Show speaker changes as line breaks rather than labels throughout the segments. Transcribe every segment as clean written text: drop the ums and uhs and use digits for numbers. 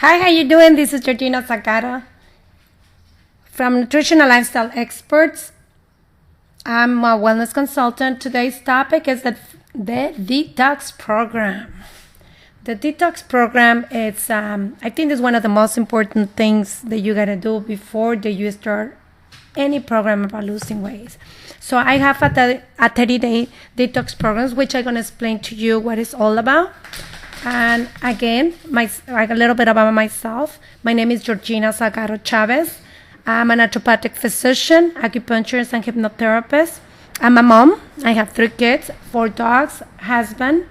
Hi, how you doing? This is Georgina Zagara from Nutritional Lifestyle Experts. I'm a wellness consultant. Today's topic is the Detox Program. The Detox Program, it's I think is one of the most important things that you gotta do before that you start any program about losing weight. So I have a 30-day detox program, which I'm gonna explain to you what it's all about. And again, a little bit about myself. My name is Georgina Zagaro Chavez. I'm a naturopathic physician, acupuncturist, and hypnotherapist. I'm a mom. I have 3 kids, 4 dogs, husband.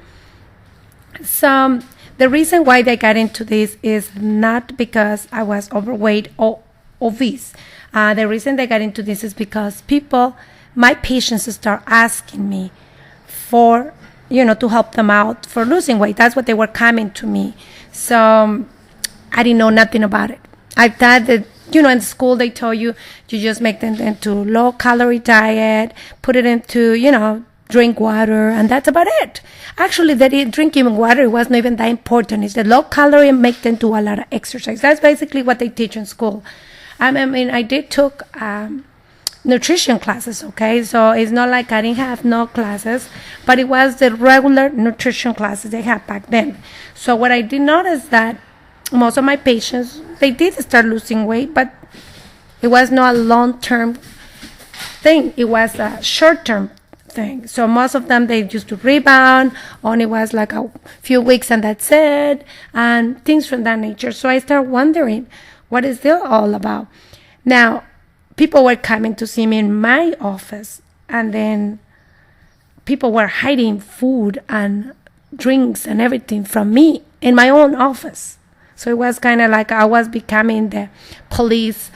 So the reason why I got into this is not because I was overweight or obese. The reason they got into this is because my patients start asking me for to help them out for losing weight. That's what they were coming to me. So I didn't know nothing about it. I thought that, in school they told you just make them into low calorie diet, put it into, drink water, and that's about it. Actually, drinking water was not even that important. It's the low calorie and make them do a lot of exercise. That's basically what they teach in school. I did took nutrition classes, okay? So it's not like I didn't have no classes, but it was the regular nutrition classes they had back then. So what I did notice that most of my patients, they did start losing weight, but it was not a long-term thing. It was a short-term thing. So most of them, they used to rebound, only was like a few weeks and that's it, and things from that nature. So I started wondering, what is this all about? Now, people were coming to see me in my office, and then people were hiding food and drinks and everything from me in my own office. So it was kind of like I was becoming the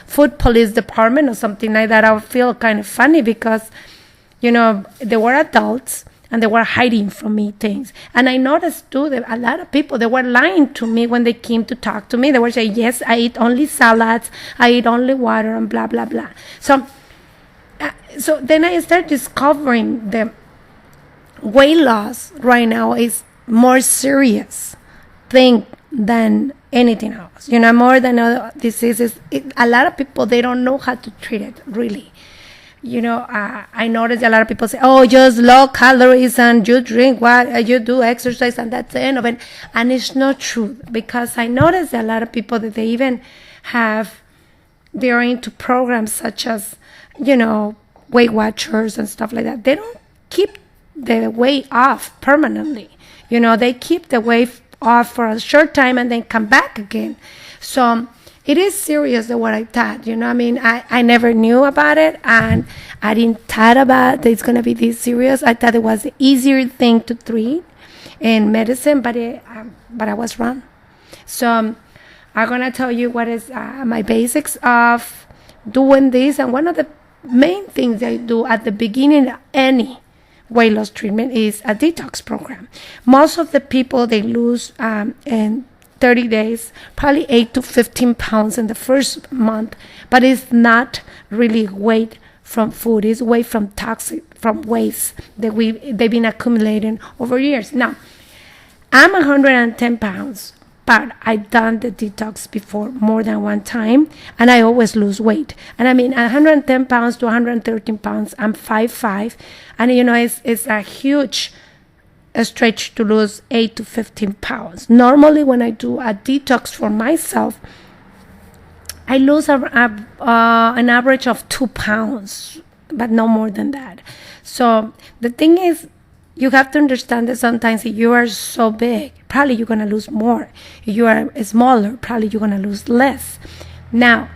food police department or something like that. I would feel kind of funny because, they were adults and they were hiding from me things. And I noticed too that a lot of people, they were lying to me when they came to talk to me. They were saying, yes, I eat only salads, I eat only water, and blah, blah, blah. So then I started discovering the weight loss right now is more serious thing than anything else. More than other diseases. A lot of people, they don't know how to treat it, really. I noticed a lot of people say, oh, just low calories and you drink water, you do exercise and that's the end of it. And it's not true, because I noticed a lot of people that they even they're into programs such as, Weight Watchers and stuff like that. They don't keep the weight off permanently. They keep the weight off for a short time and then come back again. So it is serious than what I thought. I never knew about it, and I didn't thought about that it's going to be this serious. I thought it was an easier thing to treat in medicine, but I was wrong. So I'm going to tell you what is my basics of doing this. And one of the main things I do at the beginning of any weight loss treatment is a detox program. Most of the people, they lose in 30 days, probably 8 to 15 pounds in the first month, but it's not really weight from food. It's weight from waste that they've been accumulating over years. Now, I'm 110 pounds, but I've done the detox before more than one time, and I always lose weight. And 110 pounds to 113 pounds, I'm 5'5", and it's a huge stretch to lose 8 to 15 pounds. Normally, when I do a detox for myself, I lose an average of 2 pounds, but no more than that. So the thing is, you have to understand that sometimes if you are so big, probably you're going to lose more. If you are smaller, probably you're going to lose less. Now,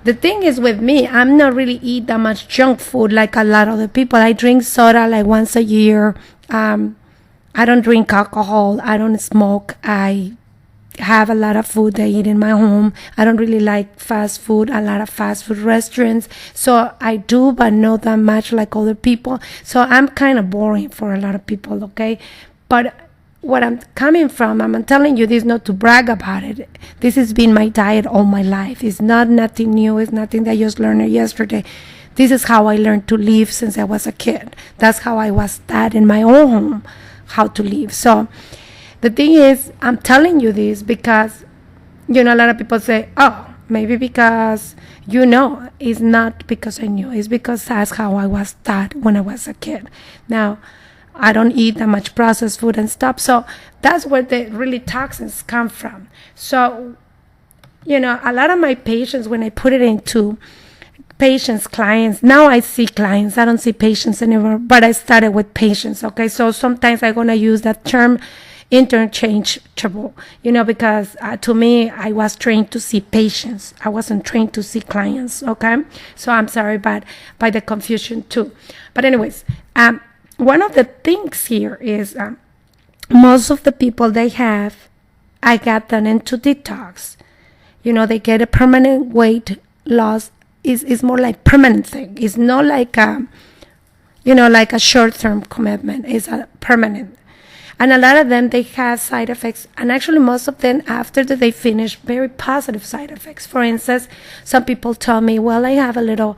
the thing is with me, I'm not really eat that much junk food like a lot of the people. I drink soda like once a year. I don't drink alcohol. I don't smoke. I have a lot of food I eat in my home. I don't really like fast food, a lot of fast food restaurants. So I do, but not that much like other people. So I'm kind of boring for a lot of people, okay? But what I'm coming from, I'm telling you this not to brag about it. This has been my diet all my life. It's not nothing new. It's nothing that I just learned yesterday. This is how I learned to live since I was a kid. That's how I was taught in my own home how to live. So the thing is, I'm telling you this because a lot of people say, oh, maybe because, it's not because I knew. It's because that's how I was taught when I was a kid. Now, I don't eat that much processed food and stuff. So that's where the really toxins come from. So, a lot of my patients, when I put it into patients, clients, now I see clients. I don't see patients anymore, but I started with patients. Okay. So sometimes I'm going to use that term interchangeable, because to me, I was trained to see patients. I wasn't trained to see clients. Okay. So I'm sorry by the confusion too. But anyways, one of the things here is most of the people I got them into detox. They get a permanent weight loss. Is more like permanent thing. It's not like like a short-term commitment. It's a permanent. And a lot of them, they have side effects. And actually, most of them, after that they finish, very positive side effects. For instance, some people tell me, well, I have a little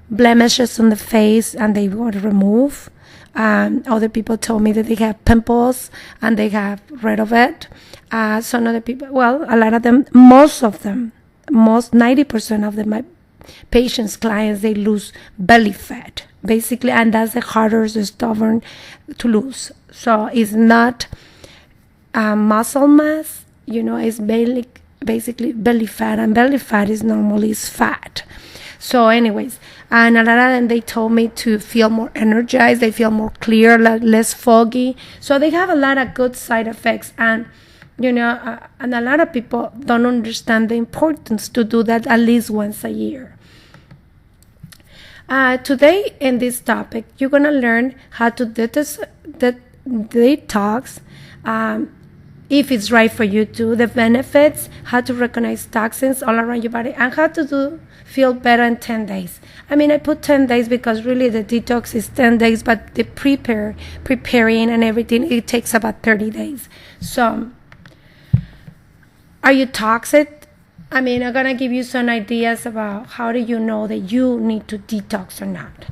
blemishes on the face and they want to remove. Other people told me that they have pimples and they have rid of it. Some other people, well, a lot of them, most 90% of them, my patients, clients, they lose belly fat, basically, and that's the harder, the stubborn to lose. So it's not muscle mass, it's basically belly fat, and belly fat is normally fat. So anyways, and a lot of them, they told me to feel more energized, they feel more clear, less foggy. So they have a lot of good side effects, and and a lot of people don't understand the importance to do that at least once a year. Today in this topic, you're going to learn how to detox, if it's right for you to, the benefits, how to recognize toxins all around your body, and how to feel better in 10 days. I mean, I put 10 days because really the detox is 10 days, but the preparing and everything, it takes about 30 days. So, are you toxic? I mean, I'm going to give you some ideas about how do you know that you need to detox or not.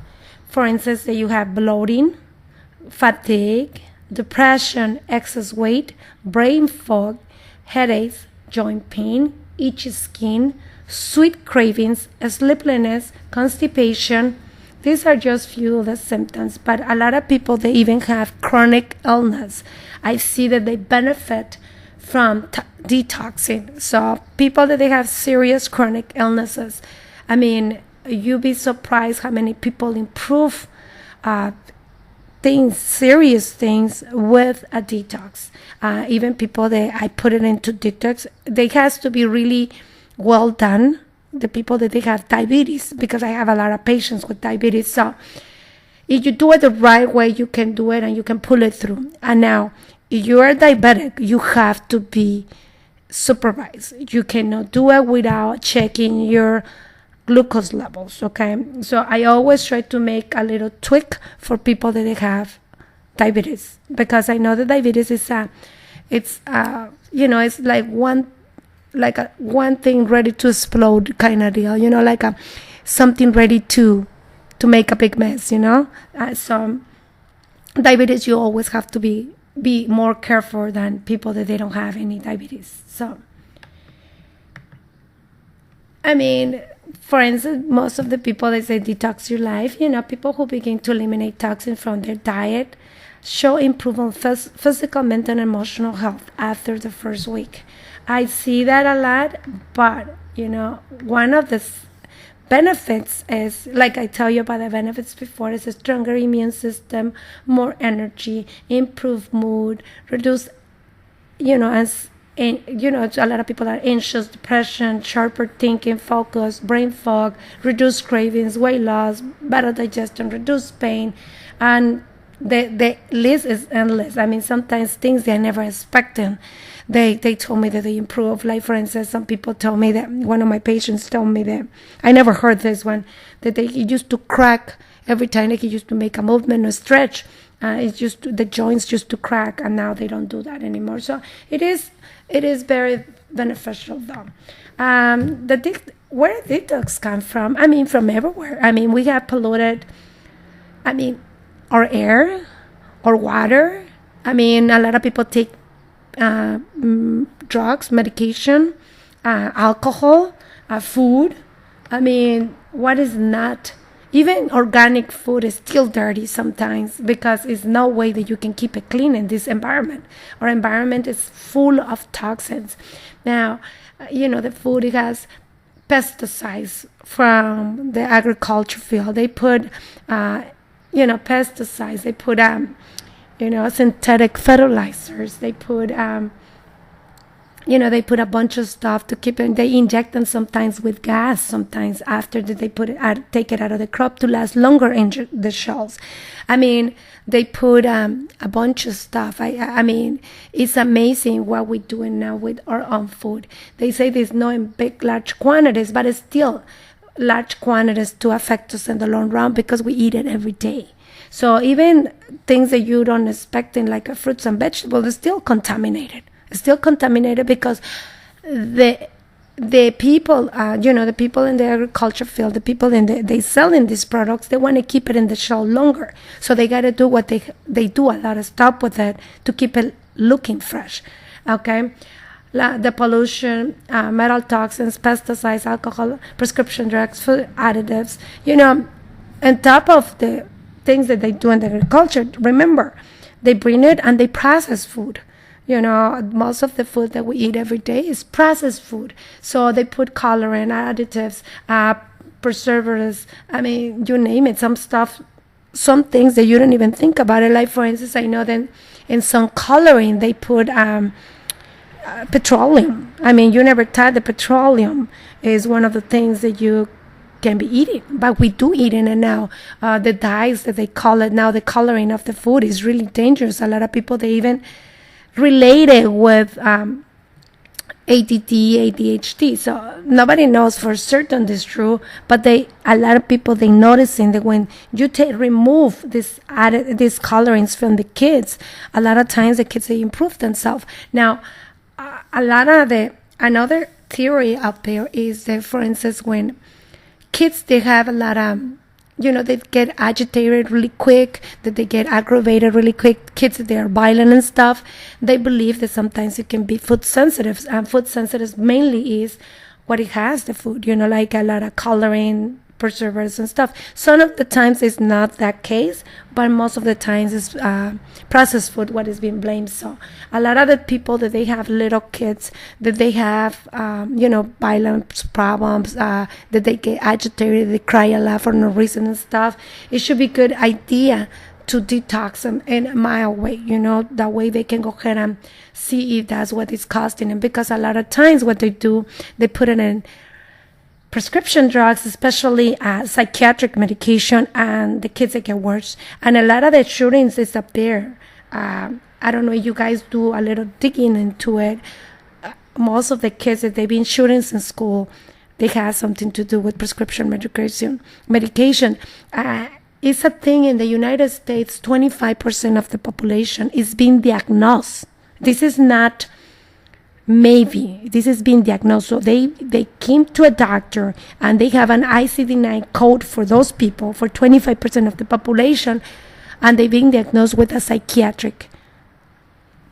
For instance, that you have bloating, fatigue, depression, excess weight, brain fog, headaches, joint pain, itchy skin, sweet cravings, sleeplessness, constipation. These are just few of the symptoms, but a lot of people, they even have chronic illness. I see that they benefit from detoxing. So people that they have serious chronic illnesses, I mean, you'd be surprised how many people improve serious things with a detox. Even people that I put it into detox, they has to be really well done. The people that they have diabetes, because I have a lot of patients with diabetes. So if you do it the right way, you can do it and you can pull it through. And now, if you are diabetic, you have to be supervised. You cannot do it without checking your glucose levels, okay? So I always try to make a little tweak for people that they have diabetes, because I know that diabetes is it's like one thing ready to explode kind of deal, like something ready to make a big mess, so diabetes, you always have to be more careful than people that they don't have any diabetes. So, I mean, for instance, most of the people that say detox your life, people who begin to eliminate toxins from their diet show improvement physical, mental, and emotional health after the first week. I see that a lot, but, one of the benefits is, like I tell you about the benefits before, is a stronger immune system, more energy, improved mood, reduce, a lot of people are anxious, depression, sharper thinking, focus, brain fog, reduced cravings, weight loss, better digestion, reduced pain, and the list is endless. I mean, sometimes things they never expected. They told me that they improve. Like, for instance, some people told me that, one of my patients told me that, I never heard this one, that he used to crack every time that he used to make a movement or stretch. It's just the joints just to crack, and now they don't do that anymore. So it is very beneficial though. Where detox come from? I mean, from everywhere. I mean, we have polluted, our air, our water. I mean, a lot of people take drugs, medication, alcohol, food. I mean, what is not? Even organic food is still dirty sometimes because it's no way that you can keep it clean in this environment. Our environment is full of toxins. Now, the food, it has pesticides from the agriculture field. They put, pesticides. They put, synthetic fertilizers. They put, they put a bunch of stuff to keep it. They inject them sometimes with gas. Sometimes after that they take it out of the crop to last longer in the shells. I mean, they put a bunch of stuff. I mean, it's amazing what we're doing now with our own food. They say there's no in large quantities, but it's still large quantities to affect us in the long run because we eat it every day. So even things that you don't expect in like fruits and vegetables, is still contaminated. It's still contaminated because the people, the people in the agriculture field, the people they selling these products, they want to keep it in the shelf longer. So they got to do what they do a lot of stuff with it to keep it looking fresh. Okay. The pollution, metal toxins, pesticides, alcohol, prescription drugs, food additives, on top of the things that they do in the agriculture. Remember, they bring it and they process food. Most of the food that we eat every day is processed food. So they put coloring, additives, preservatives. I mean, you name it. Some things that you don't even think about it. Like, for instance, I know that in some coloring, they put petroleum. I mean, you never thought that petroleum is one of the things that you can be eating, but we do eat it now. The dyes that they call it now, the coloring of the food is really dangerous. A lot of people, they even related with ADD, ADHD. So nobody knows for certain this is true, but a lot of people, they noticing that when you remove these colorings from the kids, a lot of times the kids, they improve themselves. Now, another theory out there is that, for instance, when kids, they have a lot of they get agitated really quick, that they get aggravated really quick. Kids, they are violent and stuff. They believe that sometimes it can be food sensitive. And food sensitive mainly is what it has, the food, like a lot of coloring, preservatives and stuff. Some of the times it's not that case, but most of the times it's processed food what is being blamed. So a lot of the people that they have little kids, that they have violence problems, that they get agitated, they cry a lot for no reason and stuff. It should be a good idea to detox them in a mild way, that way they can go ahead and see if that's what is costing them. Because a lot of times what they do, they put it in prescription drugs, especially psychiatric medication, and the kids, they get worse. And a lot of the shootings is up there. I don't know if you guys do a little digging into it. Most of the kids that they've been shootings in school, they have something to do with prescription medication. It's a thing in the United States. 25% of the population is being diagnosed. This is not maybe, this is being diagnosed. So they came to a doctor and they have an ICD-9 code for those people, for 25% of the population, and they're being diagnosed with a psychiatric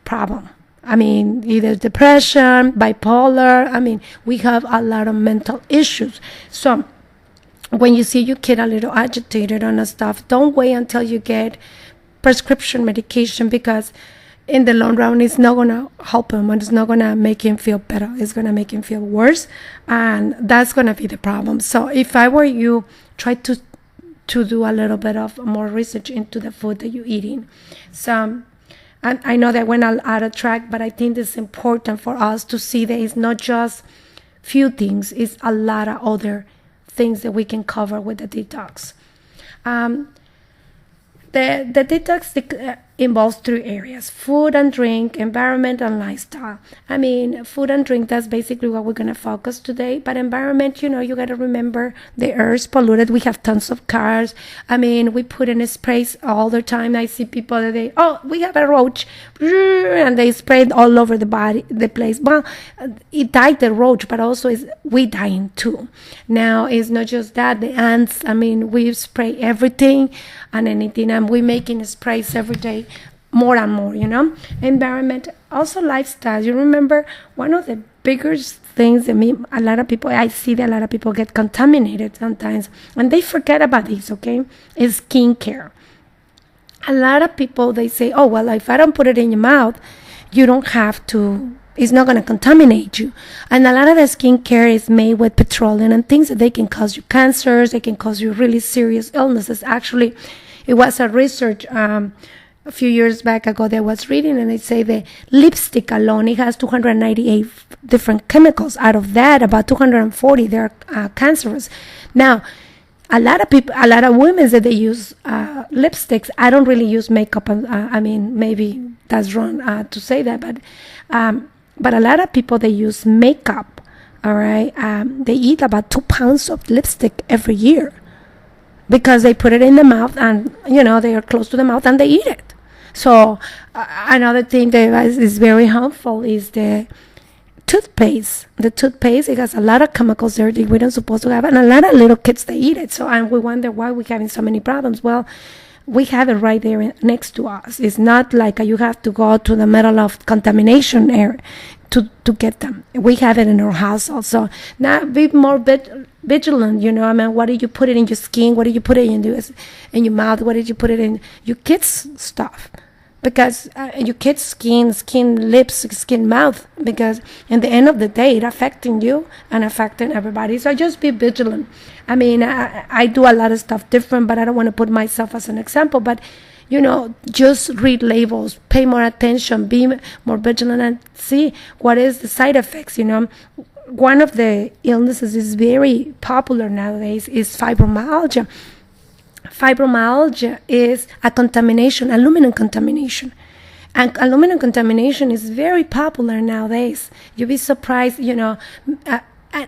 problem. I mean, either depression, bipolar. I mean, we have a lot of mental issues. So when you see your kid a little agitated on stuff, don't wait until you get prescription medication, because in the long run, it's not going to help him, and it's not going to make him feel better. It's going to make him feel worse, and that's going to be the problem. So if I were you, try to do a little bit of more research into the food that you're eating. So, and I know that went out of track, but I think it's important for us to see that it's not just few things, it's a lot of other things that we can cover with the detox. The detox involves 3 areas: food and drink, environment, and lifestyle. I mean, food and drink, that's basically what we're going to focus today. But environment, you got to remember the air is polluted. We have tons of cars. I mean, we put in sprays all the time. I see people that we have a roach, and they spray it all over the place. Well, it died the roach, but also we dying too. Now, it's not just that, the ants. I mean, we spray everything and anything, and we're making sprays every day, more and more, Environment, also lifestyle. You remember one of the bigger things that a lot of people, I see that a lot of people get contaminated sometimes, and they forget about these, okay? Is skincare. A lot of people, they say, oh, well, if I don't put it in your mouth, you don't have to, it's not going to contaminate you. And a lot of the skincare is made with petroleum and things that they can cause you cancers, they can cause you really serious illnesses. Actually, it was a research a few years back ago that I was reading, and they say the lipstick alone, it has 298 different chemicals. Out of that, about 240, they're cancerous. Now, a lot of people, a lot of women that they use lipsticks. I don't really use makeup. I mean, maybe that's wrong to say that, but a lot of people, they use makeup. All right, they eat about 2 pounds of lipstick every year because they put it in the mouth, and they are close to the mouth and they eat it. So another thing that is very harmful is the toothpaste. The toothpaste, it has a lot of chemicals there that we don't supposed to have, and a lot of little kids, they eat it. So, and we wonder why we're having so many problems. Well, we have it right there next to us. It's not like you have to go to the middle of contamination area to get them. We have it in our house also. Now, be more vigilant, I mean, what did you put it in your skin? What did you put it in your mouth? What did you put it in your kids' stuff? Because your kids' skin, lips, skin, mouth, because in the end of the day, it's affecting you and affecting everybody. So just be vigilant. I mean, I do a lot of stuff different, but I don't want to put myself as an example. But, just read labels, pay more attention, be more vigilant, and see what is the side effects, One of the illnesses is very popular nowadays is fibromyalgia. Fibromyalgia is a contamination, aluminum contamination. And aluminum contamination is very popular nowadays. You'll be surprised,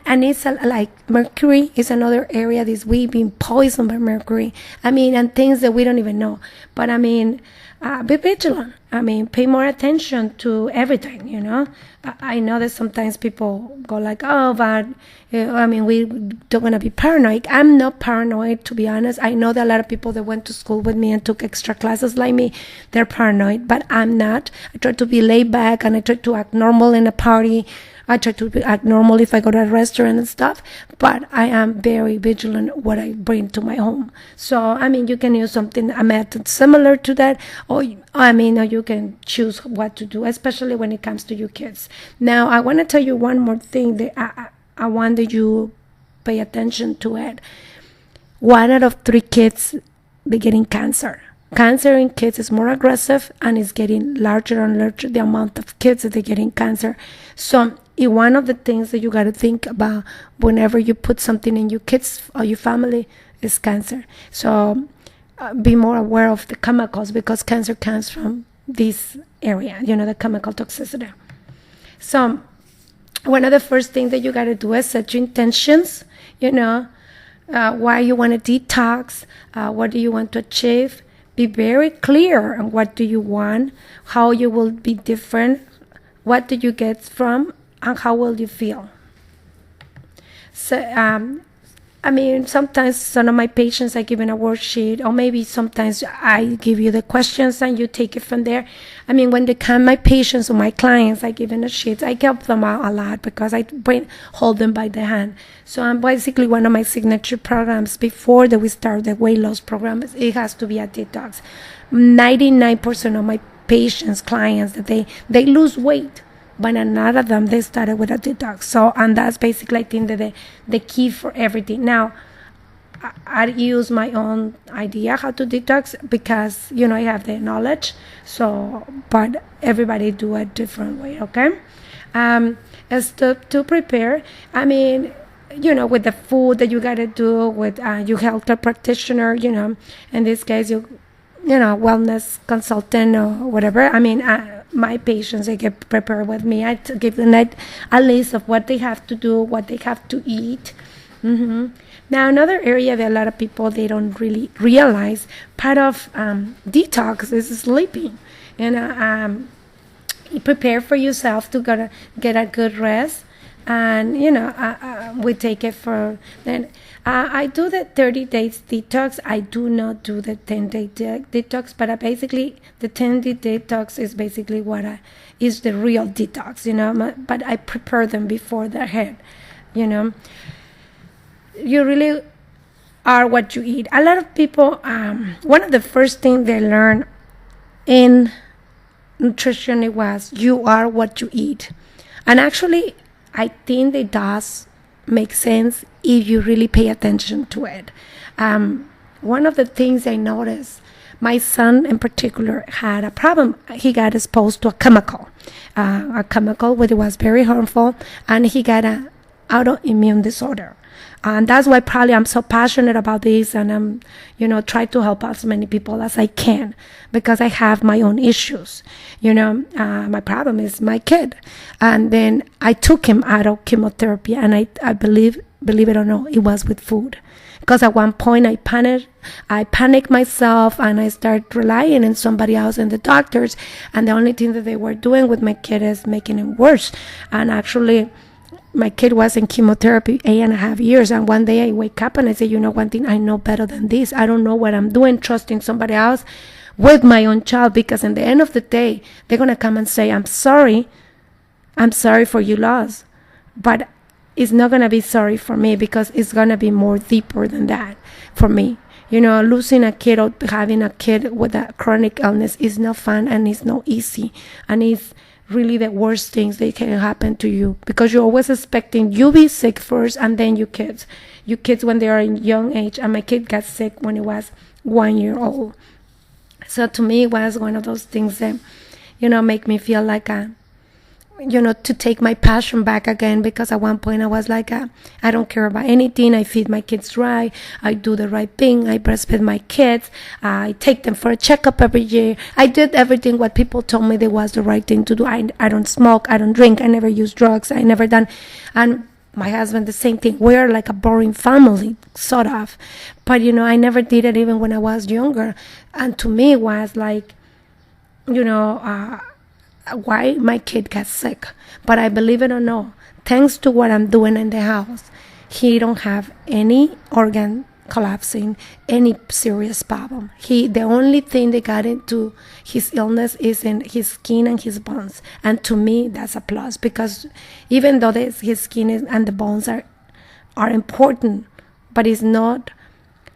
and it's like mercury is another area this we've been poisoned by mercury. I mean, and things that we don't even know. But I mean, be vigilant. I mean, pay more attention to everything, I know that sometimes people go like, oh, but we don't want to be paranoid. I'm not paranoid, to be honest. I know that a lot of people that went to school with me and took extra classes like me, they're paranoid, but I'm not. I try to be laid back, and I try to act normal in a party. I try to act normal if I go to a restaurant and stuff, but I am very vigilant what I bring to my home. So, you can use a method similar to that, or you can choose what to do, especially when it comes to your kids. Now, I want to tell you one more thing that I want that you pay attention to it. 1 out of 3 kids, they're getting cancer. Cancer in kids is more aggressive, and it's getting larger and larger, the amount of kids that they're getting cancer. So one of the things that you got to think about whenever you put something in your kids or your family is cancer. So be more aware of the chemicals, because cancer comes from this area, the chemical toxicity. So one of the first things that you got to do is set your intentions, why you want to detox, what do you want to achieve. Be very clear on what do you want, how you will be different, what do you get from, and how will you feel. So, sometimes some of my patients, I give in a worksheet, or maybe sometimes I give you the questions and you take it from there. When they come, my patients or my clients, I give in a sheet. I help them out a lot because I hold them by the hand. So I'm basically one of my signature programs before that we start the weight loss program. It has to be a detox. 99% of my patients, clients, that they lose weight. But none of them, they started with a detox. So, and that's basically, I think, the key for everything. Now, I use my own idea how to detox because, I have the knowledge. So, but everybody do a different way, okay? As to prepare, with the food that you got to do with your healthcare practitioner, in this case, wellness consultant or whatever. My patients, they get prepared with me. I give them a list of what they have to do, what they have to eat. Now, another area that a lot of people, they don't really realize, part of detox is sleeping. And you prepare for yourself to get a good rest. And we take it for then. I do the 30 days detox. I do not do the 10-day detox, but basically the 10-day detox is basically is the real detox, but I prepare them before they're had. You really are what you eat. A lot of people, one of the first things they learn in nutrition, it was you are what you eat. And actually, I think it does make sense if you really pay attention to it. One of the things I noticed, my son in particular had a problem. He got exposed to a chemical which was very harmful, and he got an autoimmune disorder. And that's why probably I'm so passionate about this, and I'm, try to help as many people as I can, because I have my own issues. My problem is my kid. And then I took him out of chemotherapy, and I believe it or not, it was with food. Because at one point I panicked myself, and I started relying on somebody else and the doctors. And the only thing that they were doing with my kid is making it worse. And actually, my kid was in chemotherapy 8.5 years, and one day I wake up and I say, one thing, I know better than this. I don't know what I'm doing, trusting somebody else with my own child, because in the end of the day, they're going to come and say, I'm sorry for your loss, but it's not going to be sorry for me, because it's going to be more deeper than that for me. Losing a kid or having a kid with a chronic illness is not fun, and it's not easy, and it's really the worst things that can happen to you, because you're always expecting you be sick first, and then your kids when they are in young age. And my kid got sick when he was 1 year old. So to me, it was one of those things that make me feel like to take my passion back again, because at one point I was like, I don't care about anything. I feed my kids right. I do the right thing. I breastfeed my kids. I take them for a checkup every year. I did everything what people told me that was the right thing to do. I don't smoke. I don't drink. I never use drugs. I never done. And my husband, the same thing. We're like a boring family, sort of. But, I never did it even when I was younger. And to me, it was like, why my kid got sick. But I believe it or not, thanks to what I'm doing in the house, he don't have any organ collapsing, any serious problem. The only thing that got into his illness is in his skin and his bones. And to me, that's a plus, because even though his skin and the bones are important, but it's not,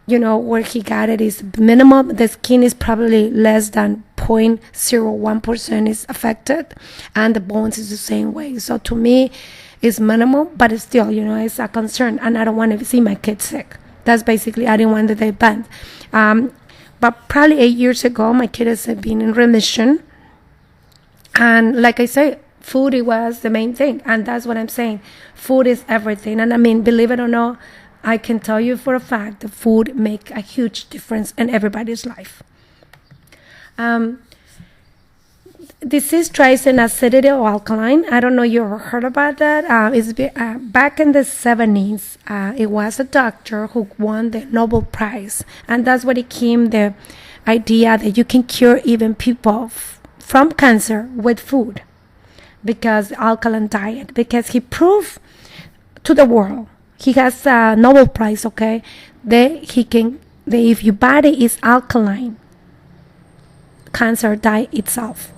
where he got it is minimum. The skin is probably less than 0.01% is affected, and the bones is the same way. So to me, it's minimal, but it's still, it's a concern, and I don't want to see my kids sick. That's basically, I didn't want that they banned. But probably 8 years ago, my kid has been in remission, and like I say, food, it was the main thing, and that's what I'm saying. Food is everything, and I mean, believe it or not, I can tell you for a fact that food make a huge difference in everybody's life. Disease tries an acidity or alkaline. I don't know if you ever heard about that. Back in the 70s, it was a doctor who won the Nobel Prize. And that's what it came, the idea that you can cure even people from cancer with food, because alkaline diet, because he proved to the world, he has a Nobel Prize, okay, that if your body is alkaline, cancer die itself.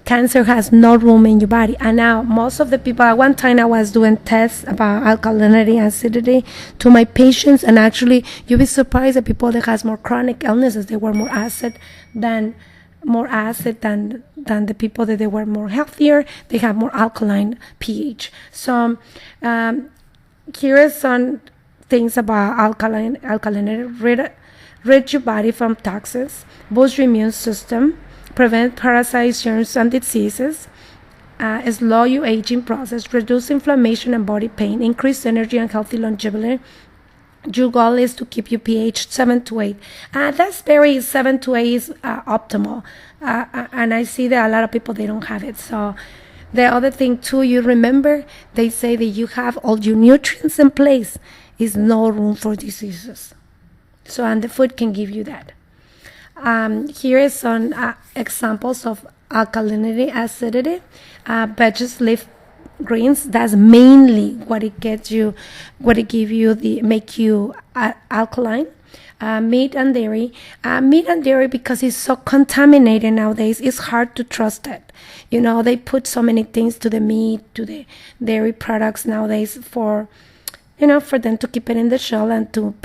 Cancer has no room in your body. And now most of the people, at one time I was doing tests about alkalinity and acidity to my patients, and actually you'll be surprised that people that has more chronic illnesses, they were more acid than the people that they were more healthier. They have more alkaline pH. So here are some things about alkalinity. Rid your body from toxins, boost your immune system, prevent parasites, germs, and diseases, slow your aging process, reduce inflammation and body pain, increase energy and healthy longevity. Your goal is to keep your pH 7 to 8. That's 7 to 8 is optimal. And I see that a lot of people, they don't have it. So the other thing too, you remember, they say that you have all your nutrients in place, is no room for diseases. So, and the food can give you that. Here is some examples of alkalinity, acidity. Veggies, greens. That's mainly what it gets you, what it give you, the make you alkaline. Meat and dairy. Meat and dairy, because it's so contaminated nowadays, it's hard to trust it. They put so many things to the meat, to the dairy products nowadays for them to keep it in the shell and to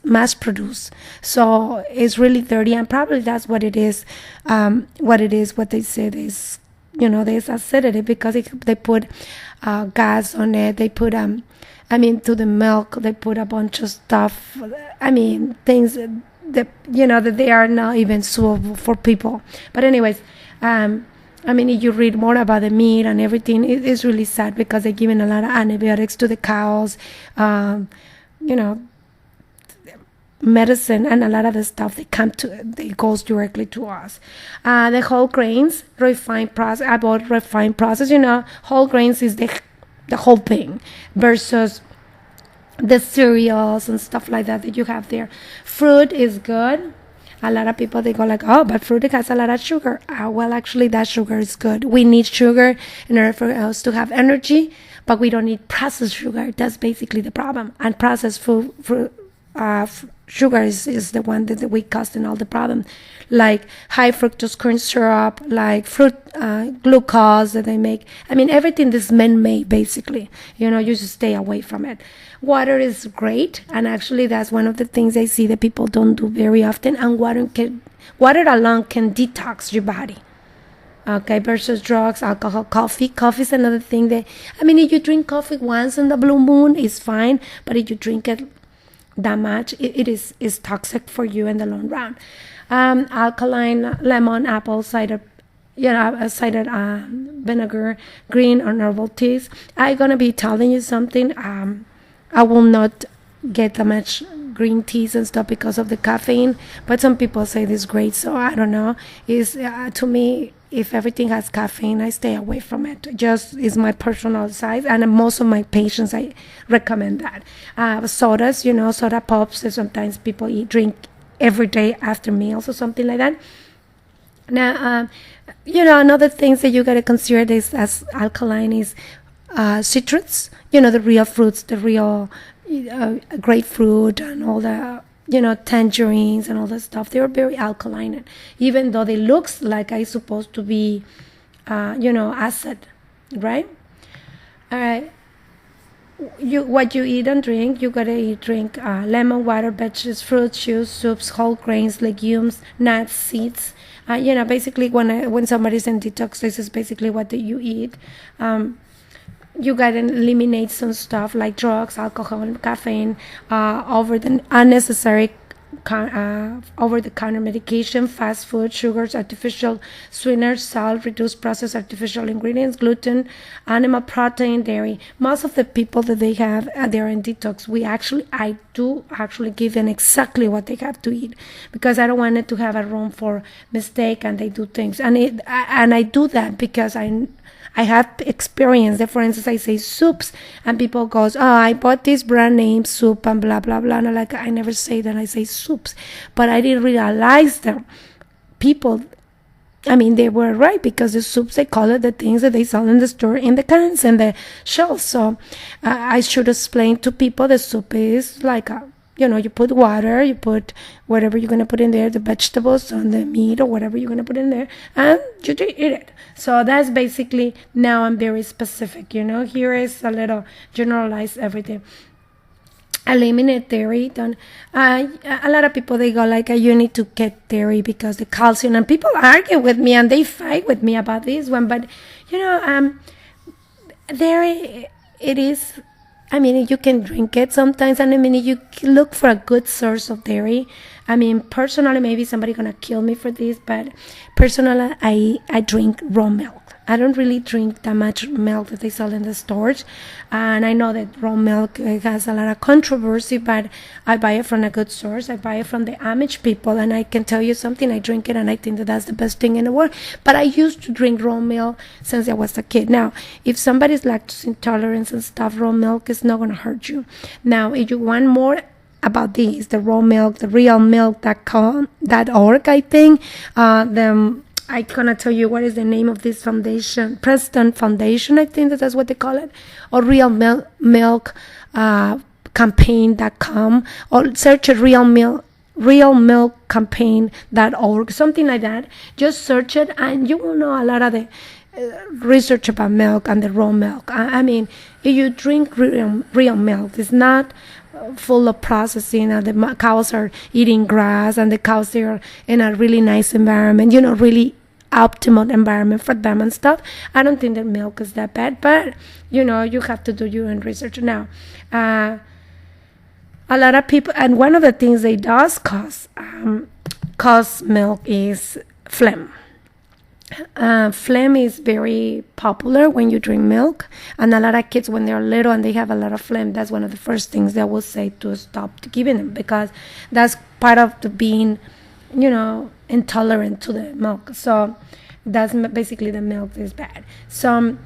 mass produce. So it's really dirty, and probably that's what it is. What they said is, there's acidity because they put gas on it. They put to the milk, they put a bunch of stuff. Things that that they are not even suitable for people. But anyways, if you read more about the meat and everything, it is really sad because they're giving a lot of antibiotics to the cows, medicine, and a lot of the stuff it goes directly to us. The whole grains, refined process. Whole grains is the whole thing versus the cereals and stuff like that you have there. Fruit is good. A lot of people, they go like, oh, but fruit has a lot of sugar. Well, actually, that sugar is good. We need sugar in order for us to have energy, but we don't need processed sugar. That's basically the problem. And processed sugar is the one that we causing all the problem, like high fructose corn syrup, like fruit glucose that they make. Everything is man-made, basically. You should stay away from it. Water is great, and actually that's one of the things I see that people don't do very often. And water alone can detox your body. Okay, versus drugs, alcohol, coffee. Coffee is another thing that, if you drink coffee once in the blue moon, it's fine. But if you drink it that much, it is toxic for you in the long run. Alkaline, lemon, apple cider, cider vinegar, green or herbal teas. I'm gonna be telling you something. I will not get that much green teas and stuff because of the caffeine, but some people say this is great, so I don't know. To me, if everything has caffeine, I stay away from it. Just is my personal side, and most of my patients, I recommend that. Sodas, soda pops that sometimes people drink every day after meals or something like that. Now, another things that you got to consider this as alkaline is citrus, the real fruits, the real grapefruit and all the, tangerines and all that stuff. They're very alkaline, even though they looks like I supposed to be, acid, right? All right. What you eat and drink, you gotta drink lemon water, veggies, fruits, juice, soups, whole grains, legumes, nuts, seeds. Basically when somebody's in detox, this is basically what you eat. You gotta eliminate some stuff like drugs, alcohol, caffeine, over the unnecessary over-the-counter medication, fast food, sugars, artificial sweeteners, salt, reduced processed artificial ingredients, gluten, animal protein, dairy. Most of the people that they have, they're in detox. I do actually give them exactly what they have to eat, because I don't want it to have a room for mistake and they do things. And I do that because I have experience that, for instance, I say soups and people goes, oh, I bought this brand name soup and blah, blah, blah. And I never say that, I say soups. But I didn't realize that people, they were right, because the soups, they call it the things that they sell in the store in the cans and the shelves. So I should explain to people the soup is like you put water, you put whatever you're going to put in there, the vegetables and the meat or whatever you're going to put in there, and you eat it. So that's basically, now I'm very specific, here is a little generalized everything. Eliminate dairy. A lot of people, they go like, you need to get dairy because the calcium, and people argue with me and they fight with me about this one, but dairy, it is, you can drink it sometimes, and you look for a good source of dairy. Personally, maybe somebody's gonna kill me for this, but personally, I drink raw milk. I don't really drink that much milk that they sell in the stores, and I know that raw milk has a lot of controversy, but I buy it from a good source. I buy it from the Amish people, and I can tell you something, I drink it and I think that that's the best thing in the world. But I used to drink raw milk since I was a kid. Now, if somebody's lactose intolerant and stuff, raw milk is not going to hurt you. Now, if you want more about these, the raw milk, the realmilk.com.org, I think, I cannot tell you what is the name of this foundation, Preston Foundation, I think that's what they call it, or Milk campaign.com, or search a realmilkcampaign.org, something like that. Just search it and you will know a lot of the research about milk and the raw milk. I mean, if you drink real milk, it's not full of processing, and the cows are eating grass, and the cows are in a really nice environment, really optimal environment for them and stuff. I don't think that milk is that bad, but you have to do your own research. Now, a lot of people, and one of the things they does cause milk is phlegm. Phlegm is very popular when you drink milk, and a lot of kids, when they're little and they have a lot of phlegm, that's one of the first things they will say to stop giving them, because that's part of the being intolerant to the milk. So that's basically the milk is bad. So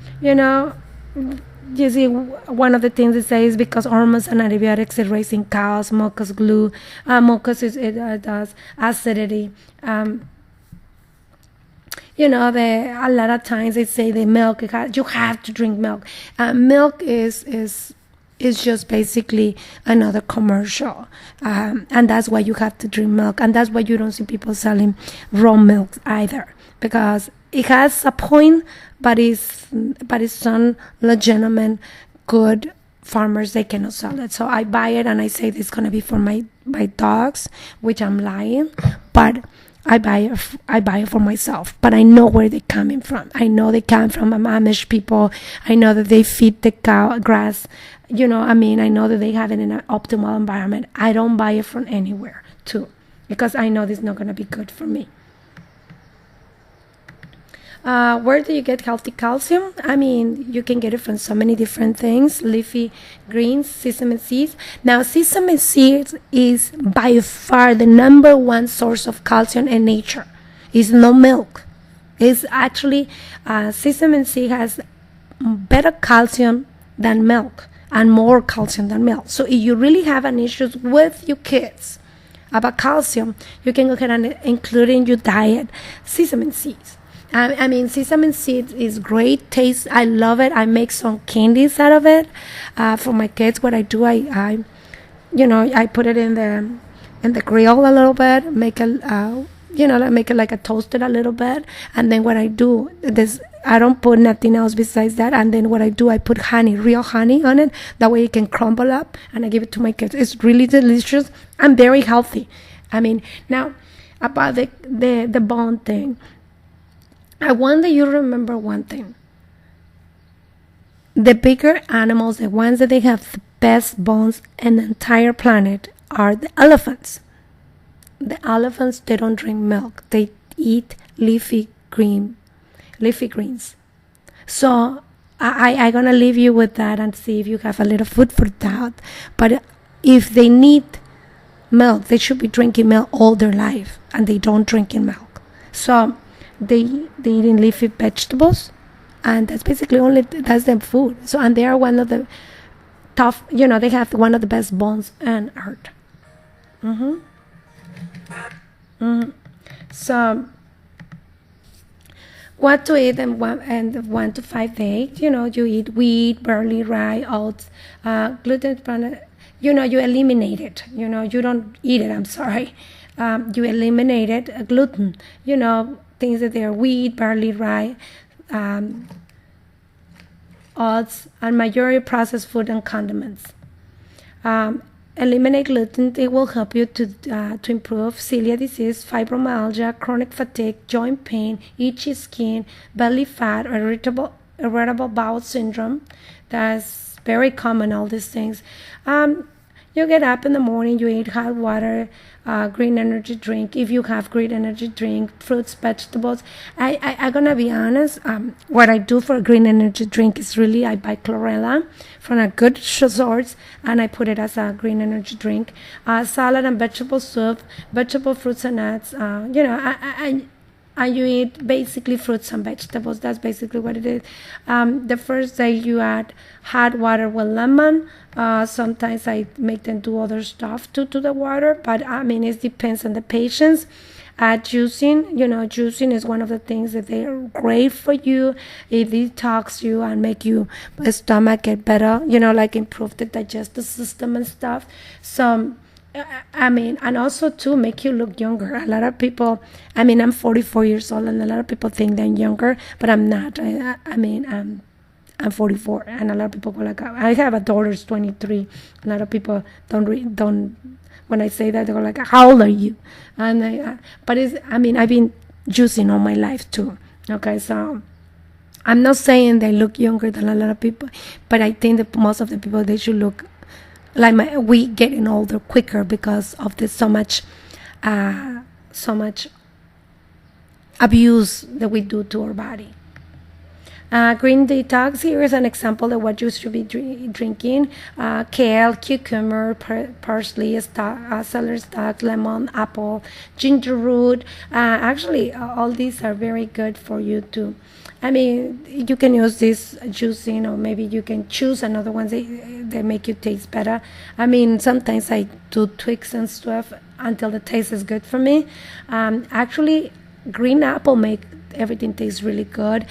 you see, one of the things they say is because hormones and antibiotics are raising cows, mucus glue, does acidity. A lot of times they say the milk, you have to drink milk. Milk is just basically another commercial, and that's why you have to drink milk, and that's why you don't see people selling raw milk either, because it has a point, but it's some legitimate good farmers, they cannot sell it. So I buy it and I say this is going to be for my dogs, which I'm lying, but I buy it for myself, but I know where they're coming from. I know they come from Amish people. I know that they feed the cow grass. I know that they have it in an optimal environment. I don't buy it from anywhere too, because I know this is not going to be good for me. Where do you get healthy calcium? I mean, you can get it from so many different things. Leafy greens, sesame seeds. Now, sesame seeds is by far the number one source of calcium in nature. It's no milk. It's actually, sesame seed has better calcium than milk and more calcium than milk. So if you really have an issue with your kids about calcium, you can go ahead and include in your diet sesame seeds. I mean, sesame seeds is great taste. I love it. I make some candies out of it for my kids. What I do, I put it in the grill a little bit, make it like a toasted a little bit, and then what I do this, I don't put nothing else besides that. And then what I do, I put honey, real honey on it. That way it can crumble up, and I give it to my kids. It's really delicious and very healthy. I mean, now about the bone thing. I wonder you remember one thing. The bigger animals, the ones that they have the best bones in the entire planet, are the elephants. The elephants, they don't drink milk. They eat leafy greens. So I'm going to leave you with that and see if you have a little food for thought. But if they need milk, they should be drinking milk all their life, and they don't drink milk. So they eating leafy vegetables, and that's basically that's their food. So, and they are one of the tough, they have one of the best bones on earth. So what to eat in 1 to 5 days? You eat wheat, barley, rye, oats, gluten. You eliminate it. You don't eat it. I'm sorry. You eliminate it. Gluten. Things that they are wheat, barley, rye, oats, and majority processed food and condiments. Eliminate gluten. It will help you to improve celiac disease, fibromyalgia, chronic fatigue, joint pain, itchy skin, belly fat, or irritable bowel syndrome. That's very common, all these things. You get up in the morning, you eat hot water, green energy drink. If you have green energy drink, fruits, vegetables. I'm going to be honest. What I do for a green energy drink is really I buy chlorella from a good source, and I put it as a green energy drink. Salad and vegetable soup, vegetable fruits and nuts. And you eat basically fruits and vegetables. That's basically what it is. The first day you add hot water with lemon. Sometimes I make them do other stuff to the water, but I mean, it depends on the patients. Juicing is one of the things that they are great for you. It detox you and make your stomach get better, like improve the digestive system and stuff. So, and also to make you look younger. A lot of people, I'm 44 years old, and a lot of people think that I'm younger, but I'm not. I'm 44, and a lot of people go like, I have a daughter who's 23. A lot of people don't. When I say that, they go like, how old are you? And I've been juicing all my life too. Okay, so I'm not saying they look younger than a lot of people, but I think that most of the people, they should look like we getting older quicker because of this so much abuse that we do to our body. Green detox, here is an example of what you should be drinking. Kale, cucumber, parsley, celery stalk, lemon, apple, ginger root. All these are very good for you too. You can use this juicing, or maybe you can choose another ones that make you taste better. Sometimes I do tweaks and stuff until the taste is good for me. Green apple make everything taste really good.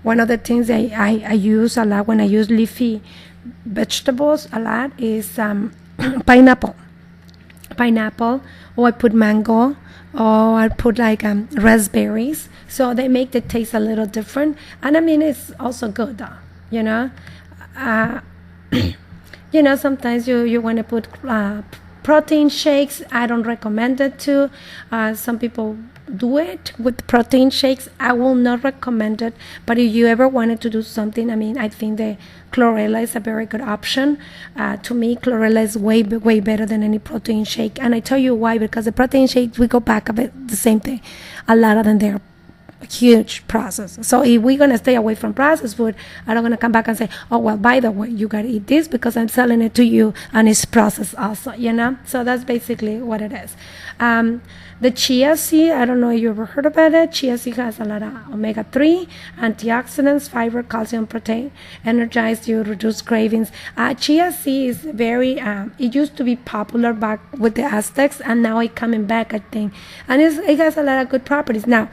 One of the things I use a lot when I use leafy vegetables a lot is pineapple, or I put mango, or I put like raspberries, so they make the taste a little different, and it's also good though, sometimes you want to put protein shakes. I don't recommend it too. Some people do it with protein shakes. I will not recommend it, but if you ever wanted to do something, I think the chlorella is a very good option. To me, chlorella is way better than any protein shake, and I tell you why. Because the protein shakes, we go back a bit the same thing. A lot of them, they're huge process. So if we're going to stay away from processed food, I'm not going to come back and say, oh, well, by the way, you got to eat this because I'm selling it to you and it's processed also, So that's basically what it is. The chia seed, I don't know if you ever heard about it. Chia seed has a lot of omega-3, antioxidants, fiber, calcium, protein, energize you, reduce cravings. Chia seed is very, it used to be popular back with the Aztecs, and now it's coming back, I think. And it has a lot of good properties. Now,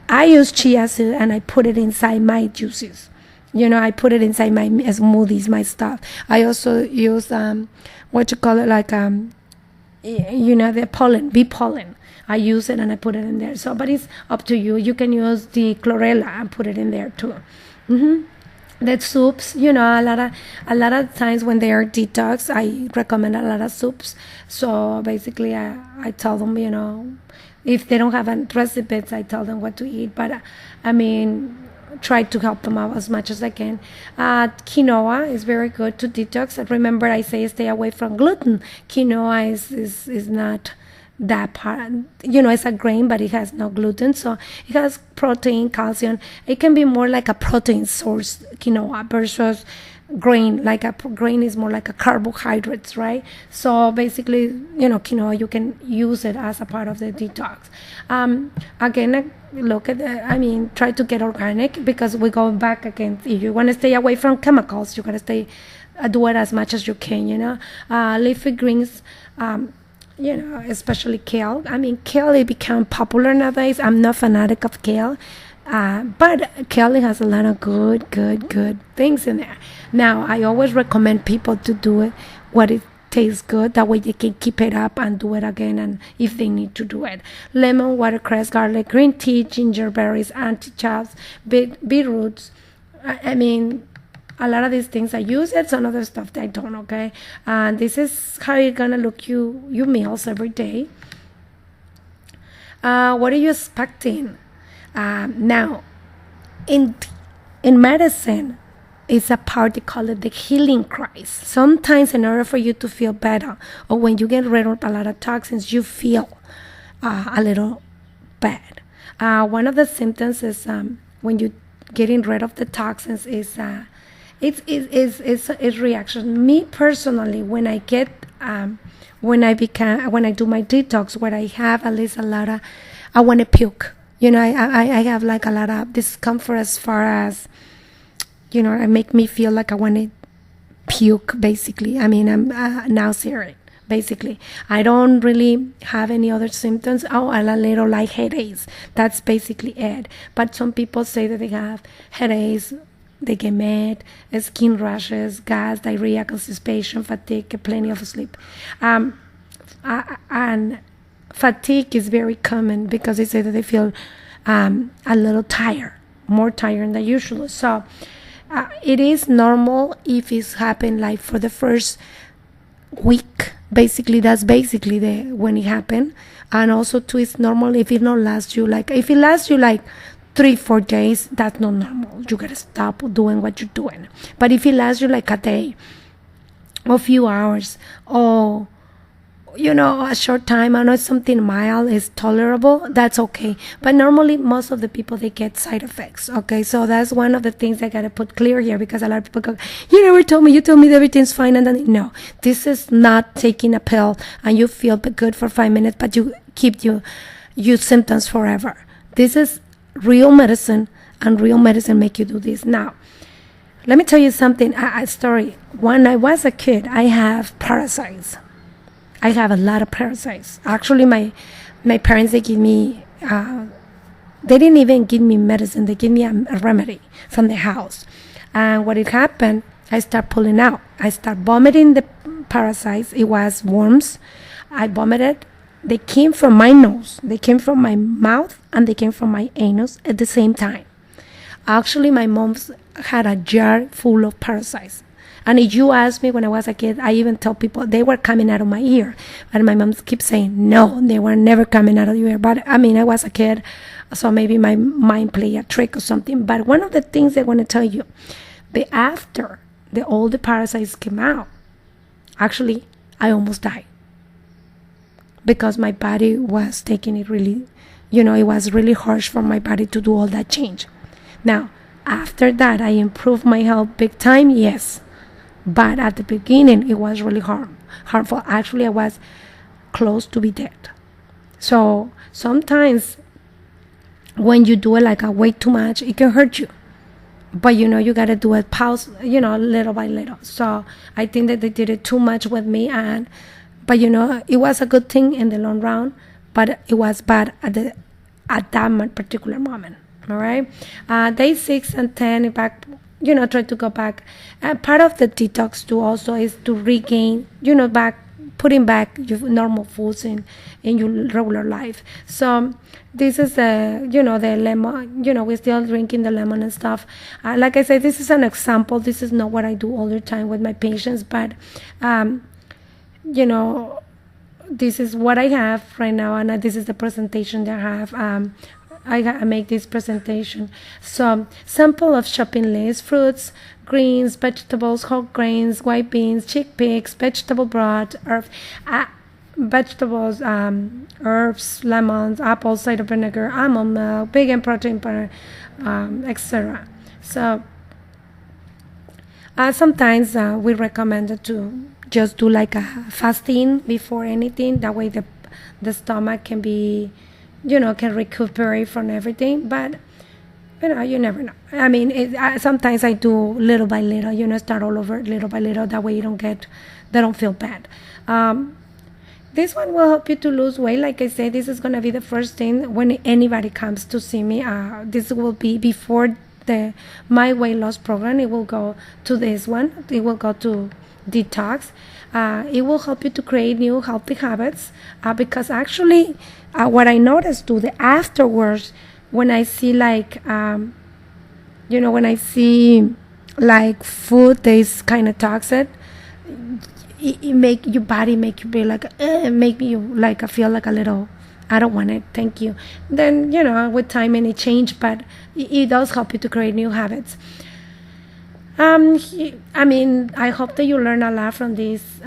I use chia seed and I put it inside my juices. I put it inside my smoothies, my stuff. I also use, the pollen, bee pollen. I use it and I put it in there. So, but it's up to you. You can use the chlorella and put it in there too. The soups, a lot of times when they are detox, I recommend a lot of soups. So basically, I tell them, if they don't have recipes, I tell them what to eat. But try to help them out as much as I can. Quinoa is very good to detox. Remember, I say stay away from gluten. Quinoa is not that part. It's a grain, but it has no gluten, so it has protein, calcium. It can be more like a protein source, quinoa, versus grain. Like a grain is more like a carbohydrates, right? So basically, quinoa, you can use it as a part of the detox. Again, look at try to get organic, because we go back again. If you want to stay away from chemicals, you got to do it as much as you can. Leafy greens, especially kale. Kale, it become popular nowadays. I'm not fanatic of kale, but kale has a lot of good things in there. Now, I always recommend people to do it what it tastes good. That way they can keep it up and do it again, and if they need to do it. Lemon, watercress, garlic, green tea, ginger berries, antichaps, beetroots. A lot of these things I use it, some other stuff that I don't, okay? And this is how you're gonna look your meals every day. What are you expecting? Now, in medicine, it's a part, they call it the healing cries. Sometimes in order for you to feel better, or when you get rid of a lot of toxins, you feel a little bad. One of the symptoms is when you getting rid of the toxins is it's reaction. Me personally, when I get when I do my detox, where I have at least a lot of, I want to puke. I have like a lot of discomfort as far as, it make me feel like I want to puke, basically. I'm nauseated basically. I don't really have any other symptoms. Oh, and a little like headaches. That's basically it. But some people say that they have headaches, they get mad, skin rashes, gas, diarrhea, constipation, fatigue, plenty of sleep. And fatigue is very common because they say that they feel a little tired, more tired than usual. So it is normal if it's happened like for the first week. Basically, that's basically the when it happened. And also too, it's normal if it not lasts you like, if it lasts you like 3-4 days, that's not normal. You gotta stop doing what you're doing. But if it lasts you like a day, a few hours, or a short time, I know something mild is tolerable, that's okay. But normally most of the people, they get side effects. Okay, so that's one of the things I gotta put clear here, because a lot of people go, you never told me, you told me that everything's fine, and then no, this is not taking a pill and you feel good for 5 minutes, but you keep your symptoms forever. This is real medicine, and real medicine make you do this. Now let me tell you something, a story. When I was a kid, I have parasites. I have a lot of parasites. Actually, my parents, they give me, they didn't even give me medicine. They give me a remedy from the house. And what it happened, I start pulling out. I start vomiting the parasites. It was worms. I vomited. They came from my nose. They came from my mouth, and they came from my anus at the same time. Actually, my mom's had a jar full of parasites. And if you ask me, when I was a kid, I even tell people they were coming out of my ear. And my mom keeps saying, no, they were never coming out of your ear. But I mean, I was a kid, so maybe my mind played a trick or something. But one of the things I want to tell you, after all the parasites came out, actually, I almost died. Because my body was taking it really, it was really harsh for my body to do all that change. Now, after that, I improved my health big time, yes. But at the beginning, it was really harmful. Actually, I was close to be dead. So sometimes when you do it like a way too much, it can hurt you. But you got to do it little by little. So I think that they did it too much with me. But it was a good thing in the long run, but it was bad at that particular moment. All right. Day 6 and 10, back. Try to go back. Part of the detox too also is to regain, putting back your normal foods in your regular life. So this is the lemon, we're still drinking the lemon and stuff. Like I said, this is an example. This is not what I do all the time with my patients, but, this is what I have right now, and this is the presentation that I have. I make this presentation. So, sample of shopping list: fruits, greens, vegetables, whole grains, white beans, chickpeas, vegetable broth, vegetables, herbs, lemons, apples, cider vinegar, almond milk, vegan protein powder, etc. So, sometimes we recommend to just do like a fasting before anything. That way the stomach can be, can recuperate from everything. But, you never know. I mean, sometimes I do little by little, start all over little by little. That way they don't feel bad. This one will help you to lose weight. Like I said, this is going to be the first thing when anybody comes to see me. This will be before my weight loss program. It will go to this one. It will go to Detox. It will help you to create new healthy habits, because actually what I noticed too, the afterwards, when I see like when I see like food that is kind of toxic, it make your body make you be like make you like I feel like a little, I don't want it, thank you. Then with time and it change, but it does help you to create new habits. I hope that you learn a lot from this,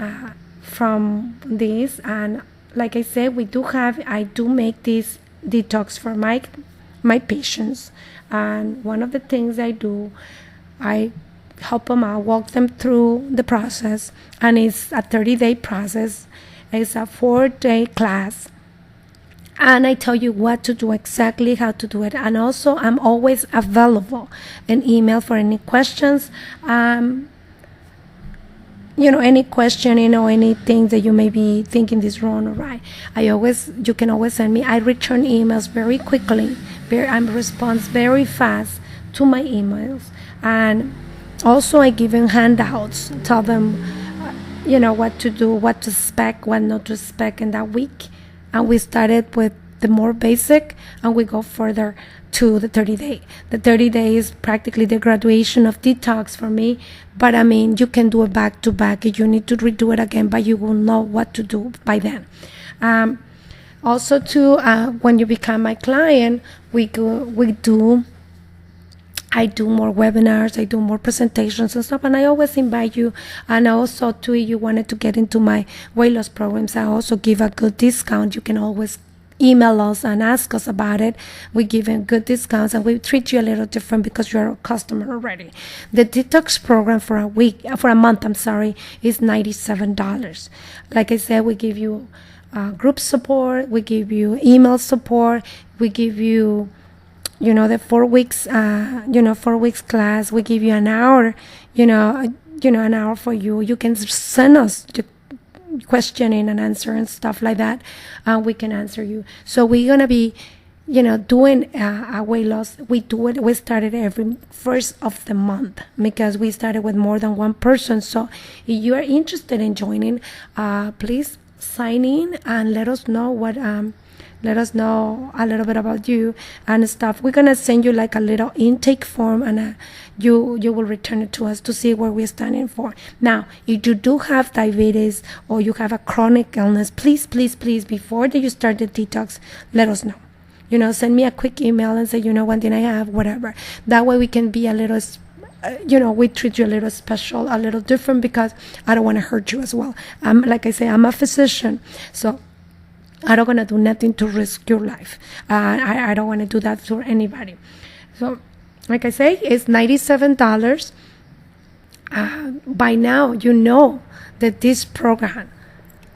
and like I said, I do make this detox for my patients, and one of the things I do, I help them out, walk them through the process, and it's a 30-day process. It's a 4-day class. And I tell you what to do, exactly how to do it. And also, I'm always available in email for any questions. any question, anything that you may be thinking is wrong or right, you can always send me. I return emails very quickly. I respond very fast to my emails. And also I give them handouts, tell them, what to do, what to expect, what not to expect in that week. And we started with the more basic, and we go further to the 30-day. The 30-day is practically the graduation of detox for me. But I mean, you can do it back to back. You need to redo it again, but you will know what to do by then. Also, too, when you become my client, I do more webinars, I do more presentations and stuff, and I always invite you. And also, too, if you wanted to get into my weight loss programs, I also give a good discount. You can always email us and ask us about it. We give them good discounts, and we treat you a little different because you're a customer already. The detox program for a month, is $97. Like I said, we give you group support, we give you email support, we give you the 4 weeks 4 weeks class. We give you an hour, an hour for you. You can send us the questioning and answer and stuff like that, and we can answer you. So we're gonna be doing a weight loss. We started every first of the month because we started with more than one person. So if you are interested in joining, please sign in and let us know a little bit about you and stuff. We're gonna send you like a little intake form, and you will return it to us to see where we're standing for. Now, if you do have diabetes or you have a chronic illness, please, before you start the detox, let us know. Send me a quick email and say, one thing I have, whatever. That way we can be a little we treat you a little special, a little different, because I don't want to hurt you as well. Like I say, I'm a physician, so I don't want to do nothing to risk your life. I don't want to do that for anybody. So, like I say, it's $97. By now, you know that this program,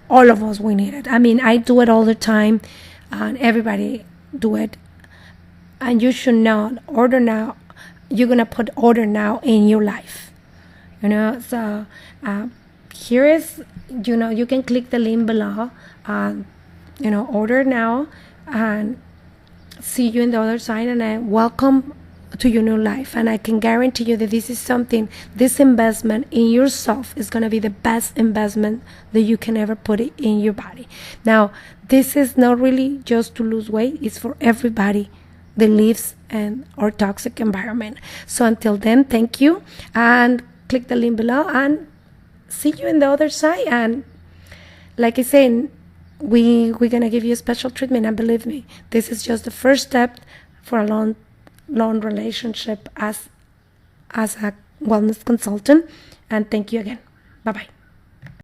all of us, we need it. I mean, I do it all the time, and everybody do it. And you should not order now. You're going to put order now in your life. So here is, you can click the link below. Order now, and see you in the other side, and I welcome to your new life. And I can guarantee you that this investment in yourself is going to be the best investment that you can ever put it in your body. Now, this is not really just to lose weight, it's for everybody that lives in our toxic environment. So until then, thank you, and click the link below, and see you in the other side. And like I said, we're gonna give you a special treatment, and believe me, this is just the first step for a long relationship as a wellness consultant. And thank you again. Bye-bye.